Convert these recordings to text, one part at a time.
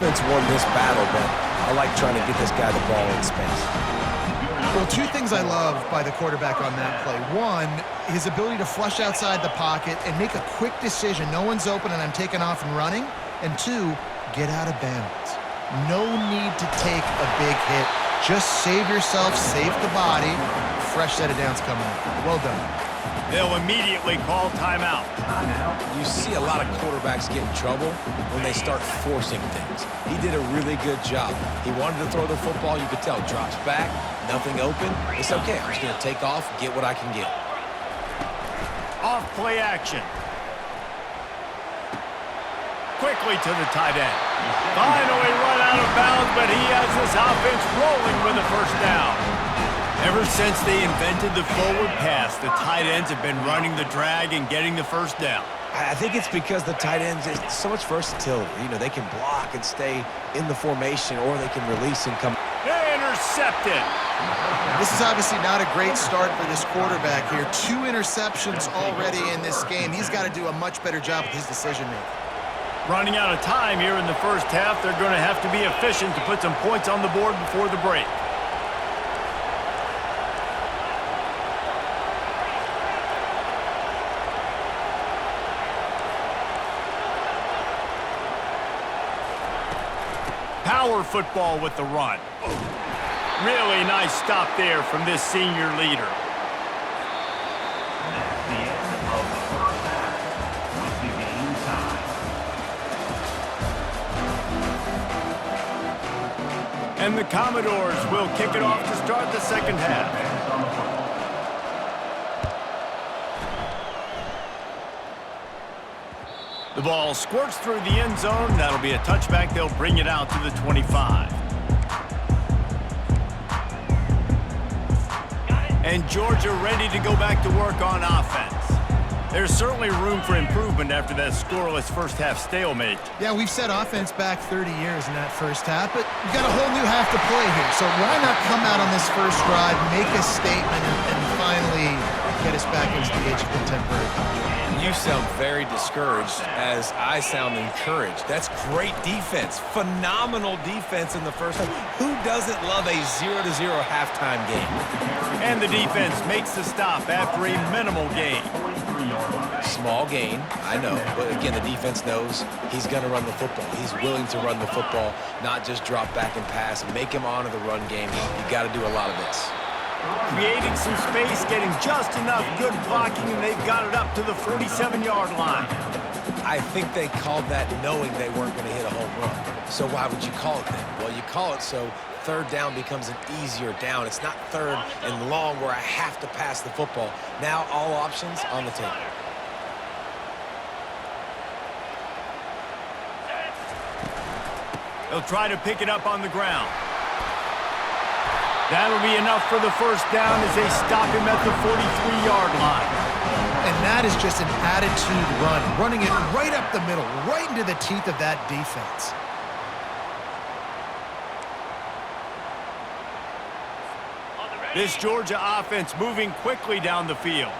Defense won this battle, but I like trying to get this guy the ball in space. Well, two things I love by the quarterback on that play. One, his ability to flush outside the pocket and make a quick decision. No one's open and I'm taking off and running. And two, get out of bounds. No need to take a big hit. Just save yourself, save the body. Fresh set of downs coming up. Well done. They'll immediately call timeout. You see a lot of quarterbacks get in trouble when they start forcing things. He did a really good job. He wanted to throw the football. You could tell. Drops back, nothing open. It's okay. I'm just going to take off, get what I can get. Off play action. Quickly to the tight end. Finally run out of bounds, but he has this offense rolling with a first down. Ever since they invented the forward pass, the tight ends have been running the drag and getting the first down. I think it's because the tight ends is so much versatility. You know, they can block and stay in the formation, or they can release and come. Intercepted. This is obviously not a great start for this quarterback here. 2 interceptions already in this game. He's got to do a much better job with his decision-making. Running out of time here in the first half, they're going to have to be efficient to put some points on the board before the break. Power football with the run. Really nice stop there from this senior leader. That's the end of the first half with the game time. And the Commodores will kick it off to start the second half. The ball squirts through the end zone. That'll be a touchback. They'll bring it out to the 25. And Georgia ready to go back to work on offense. There's certainly room for improvement after that scoreless first half stalemate. Yeah, we've set offense back 30 years in that first half, but you got a whole new half to play here. So why not come out on this first drive, make a statement, and finally get us back into the age of contemporary culture? You sound very discouraged as I sound encouraged. That's great defense. Phenomenal defense in the first half. Who doesn't love a 0-0 halftime game? And the defense makes the stop after a minimal gain. Small gain, I know. But again, the defense knows he's going to run the football. He's willing to run the football, not just drop back and pass. Make him honor the run game. You got to do a lot of this. Creating some space, getting just enough good blocking, and they've got it up to the 47-yard line. I think they called that knowing they weren't going to hit a home run. So why would you call it then? Well, you call it so third down becomes an easier down. It's not third and long where I have to pass the football. Now all options on the table. They'll try to pick it up on the ground. That'll be enough for the first down as they stop him at the 43-yard line. And that is just an attitude run, running it right up the middle, right into the teeth of that defense. This Georgia offense moving quickly down the field.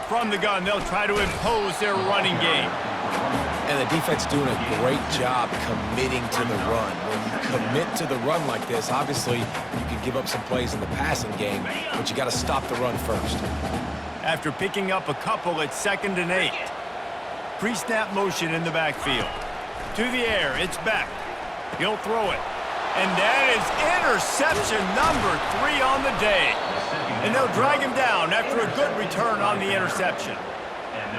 From the gun, they'll try to impose their running game. And the defense doing a great job committing to the run. When you commit to the run like this, obviously you can give up some plays in the passing game, but you got to stop the run first. After picking up a couple, it's 2nd and 8. Pre-snap motion in the backfield. To the air, it's Beck. He'll throw it. And that is interception number 3 on the day. And they'll drag him down after a good return on the interception.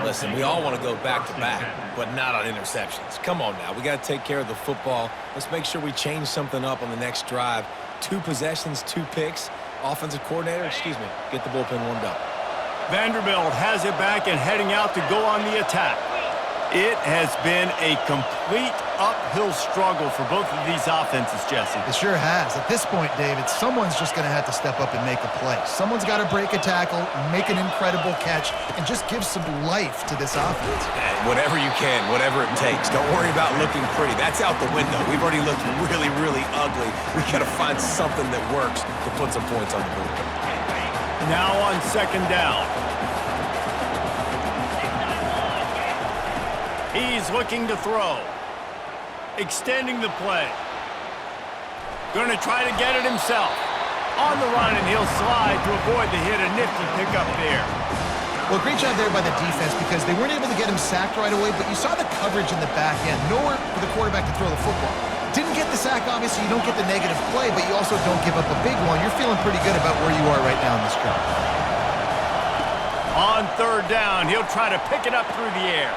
Listen, we all want to go back-to-back, but not on interceptions. Come on now. We got to take care of the football. Let's make sure we change something up on the next drive. 2 possessions, 2 picks. Offensive coordinator, get the bullpen warmed up. Vanderbilt has it back and heading out to go on the attack. It has been a complete uphill struggle for both of these offenses, Jesse. It sure has. At this point, David, someone's just going to have to step up and make a play. Someone's got to break a tackle, make an incredible catch, and just give some life to this offense. Whatever you can, whatever it takes. Don't worry about looking pretty. That's out the window. We've already looked really, really ugly. We got to find something that works to put some points on the board. Now on 2nd down. He DB's looking to throw. Extending the play. Going to try to get it himself. On the run, and he'll slide to avoid the hit. A nifty pickup there. Well, great job there by the defense because they weren't able to get him sacked right away, but you saw the coverage in the back end. Nowhere for the quarterback to throw the football. Didn't get the sack, obviously. You don't get the negative play, but you also don't give up a big one. You're feeling pretty good about where you are right now in this drive. On third down, he'll try to pick it up through the air.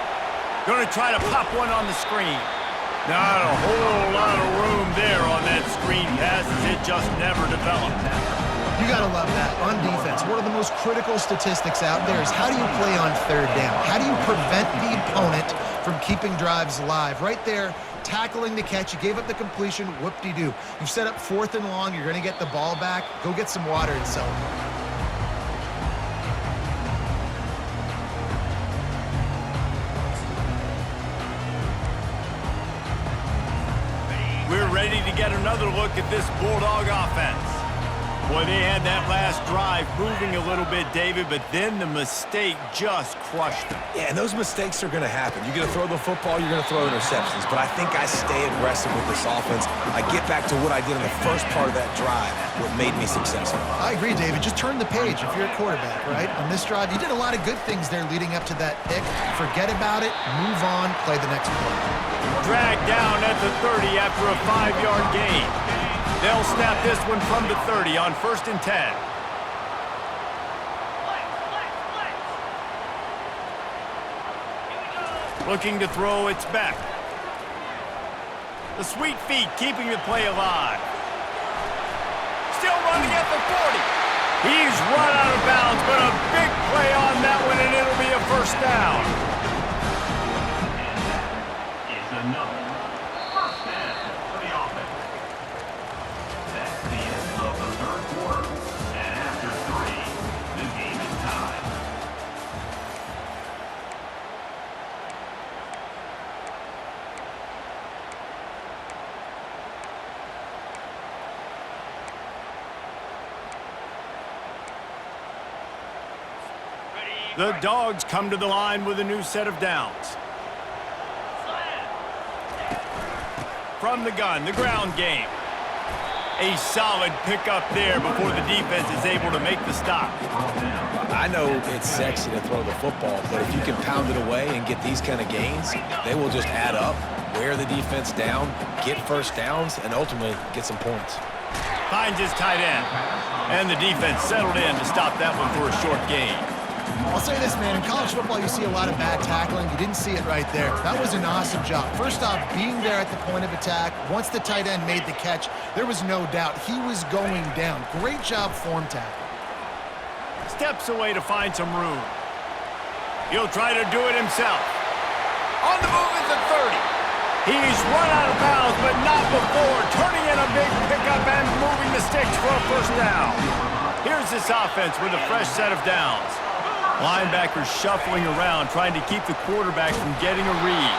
Going to try to pop one on the screen. Not a whole lot of room there on that screen pass as it just never developed. You got to love that. On defense, one of the most critical statistics out there is how do you play on third down? How do you prevent the opponent from keeping drives alive? Right there, tackling the catch. You gave up the completion. Whoop-de-doo. You've set up 4th and long. You're going to get the ball back. Go get some water and celebrate. We're ready to get another look at this Bulldog offense. Boy, they had that last drive moving a little bit, David, but then the mistake just crushed them. Yeah, and those mistakes are going to happen. You're going to throw the football, you're going to throw interceptions. But I think I stay aggressive with this offense. I get back to what I did in the first part of that drive, what made me successful. I agree, David. Just turn the page if you're a quarterback, right? On this drive, you did a lot of good things there leading up to that pick. Forget about it, move on, play the next play. Dragged down at the 30 after a 5-yard gain. They'll snap this one from the 30 on 1st and 10. Looking to throw, it's back. The sweet feet keeping the play alive. Still running at the 40. He's run out of bounds, but a big play on that one, and it'll be a 1st down. Is another first down for the offense. That's the end of the 3rd quarter. And after 3, the game is tied. The Dogs come to the line with a new set of downs. From the gun, the ground game. A solid pickup there before the defense is able to make the stop. I know it's sexy to throw the football, but if you can pound it away and get these kind of gains, they will just add up, wear the defense down, get 1st downs, and ultimately get some points. Finds his tight end. And the defense settled in to stop that one for a short gain. I'll say this, man. In college football, you see a lot of bad tackling. You didn't see it right there. That was an awesome job. First off, being there at the point of attack. Once the tight end made the catch, there was no doubt he was going down. Great job form tackle. Steps away to find some room. He'll try to do it himself. On the move at the 30. He's run out of bounds, but not before turning in a big pickup and moving the sticks for a 1st down. Here's this offense with a fresh set of downs. Linebackers shuffling around, trying to keep the quarterback from getting a read.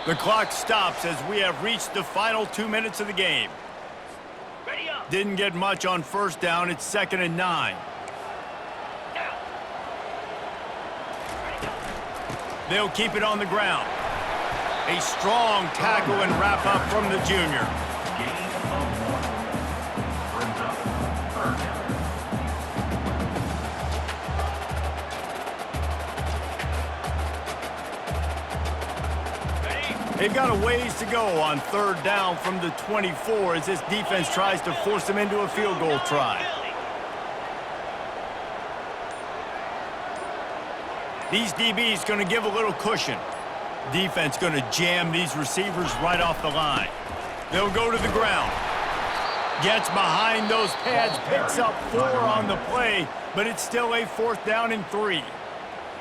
The clock stops as we have reached the final 2 minutes of the game. Didn't get much on 1st down. It's 2nd and 9. They'll keep it on the ground. A strong tackle and wrap up from the junior. They've got a ways to go on 3rd down from the 24 as this defense tries to force them into a field goal try. These DBs going to give a little cushion. Defense going to jam these receivers right off the line. They'll go to the ground. Gets behind those pads, picks up 4 on the play, but it's still a 4th down and 3.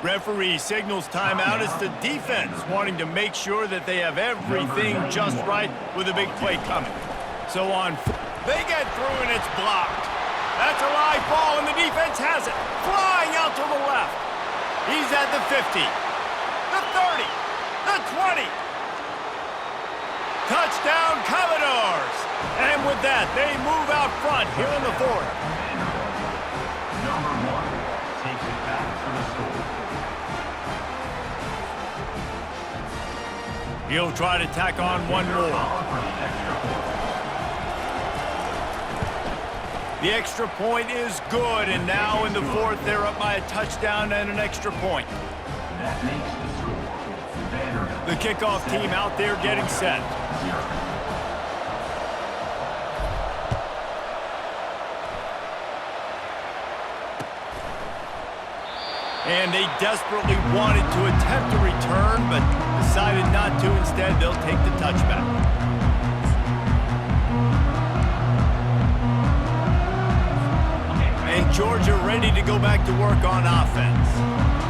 Referee signals timeout as the defense wanting to make sure that they have everything just right with a big play coming. So they get through and it's blocked. That's a live ball and the defense has it. Flying out to the left. He's at the 50. the 20. Touchdown, Commodores. And with that, they move out front here in the fourth. Number 1 takes it back for the score. He'll try to tack on one more. For the extra point. The extra point is good, and now in the fourth, they're up by a touchdown and an extra point. That makes the score. Vanderbilt. The kickoff team out there getting set. 0. And they desperately wanted to attempt a return, but decided not to. Instead, they'll take the touchback. And Georgia ready to go back to work on offense.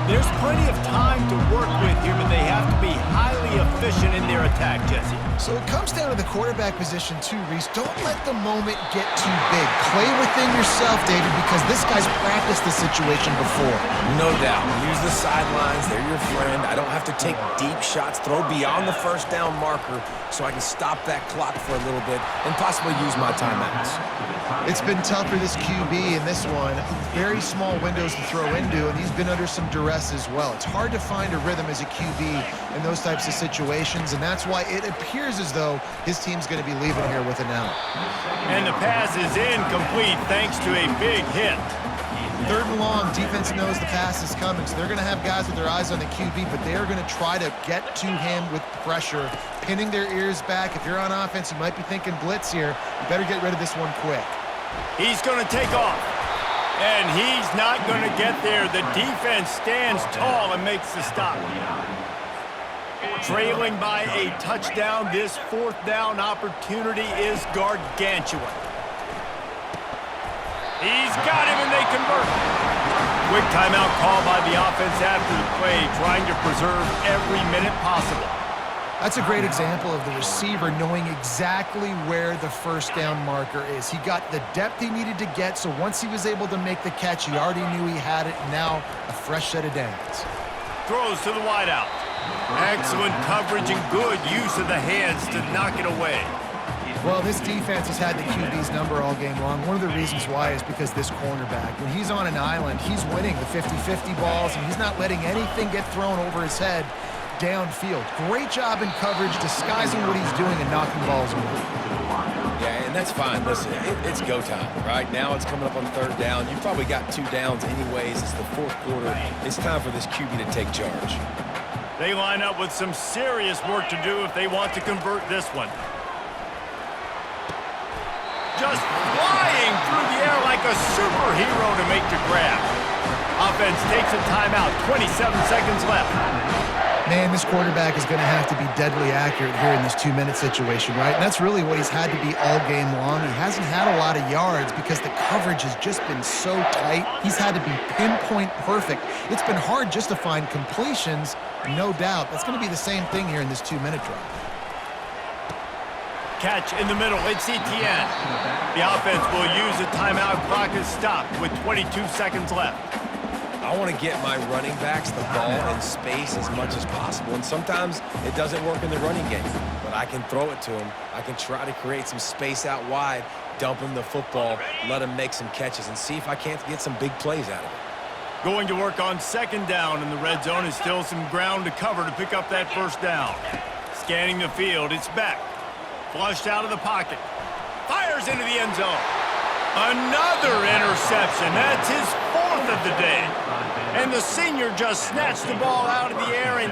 There's plenty of time to work with here, but they have to be highly efficient in their attack, Jesse. So it comes down to the quarterback position too, Reese. Don't let the moment get too big. Play within yourself, David, because this guy's practiced this situation before. No doubt. Use the sidelines. They're your friend. I don't have to take deep shots, throw beyond the first down marker so I can stop that clock for a little bit and possibly use my timeouts. It's been tough for this QB in this one. Very small windows to throw into, and he's been under some duress as well. It's hard to find a rhythm as a QB in those types of situations, and that's why it appears as though his team's going to be leaving here with an out. And the pass is incomplete thanks to a big hit. 3rd and long, defense knows the pass is coming, so they're going to have guys with their eyes on the QB, but they are going to try to get to him with pressure, pinning their ears back. If you're on offense, you might be thinking blitz here. You better get rid of this one quick. He's going to take off, and he's not going to get there. The defense stands tall and makes the stop. Trailing by a touchdown, this 4th down opportunity is gargantuan. He's got him, and they convert. Quick timeout call by the offense after the play, trying to preserve every minute possible. That's a great example of the receiver knowing exactly where the first down marker is. He got the depth he needed to get, so once he was able to make the catch, he already knew he had it. Now a fresh set of downs. Throws to the wideout. Excellent coverage and good use of the hands to knock it away. Well, this defense has had the QB's number all game long. One of the reasons why is because this cornerback, when he's on an island, he's winning the 50-50 balls, and he's not letting anything get thrown over his head downfield. Great job in coverage, disguising what he's doing and knocking balls away. Yeah, and that's fine. Listen, it's go time, right? Now it's coming up on 3rd down. You probably got 2 downs anyways. It's the 4th quarter. It's time for this QB to take charge. They line up with some serious work to do if they want to convert this one. Just flying through the air like a superhero to make the grab. Offense takes a timeout, 27 seconds left. Man, this quarterback is going to have to be deadly accurate here in this 2-minute situation, right? And that's really what he's had to be all game long. He hasn't had a lot of yards because the coverage has just been so tight. He's had to be pinpoint perfect. It's been hard just to find completions, no doubt. That's going to be the same thing here in this 2-minute drive. Catch in the middle, it's Etienne. The offense will use a timeout. Clock is stopped with 22 seconds left. I want to get my running backs the ball in space as much as possible, and sometimes it doesn't work in the running game, but I can throw it to him. I can try to create some space out wide, dump him the football, let him make some catches, and see if I can't get some big plays out of it. Going to work on 2nd down, and the red zone is still some ground to cover to pick up that 1st down. Scanning the field, it's Beck. Flushed out of the pocket. Fires into the end zone. Another interception. That's his 4th of the day. And the senior just snatched the ball out of the air and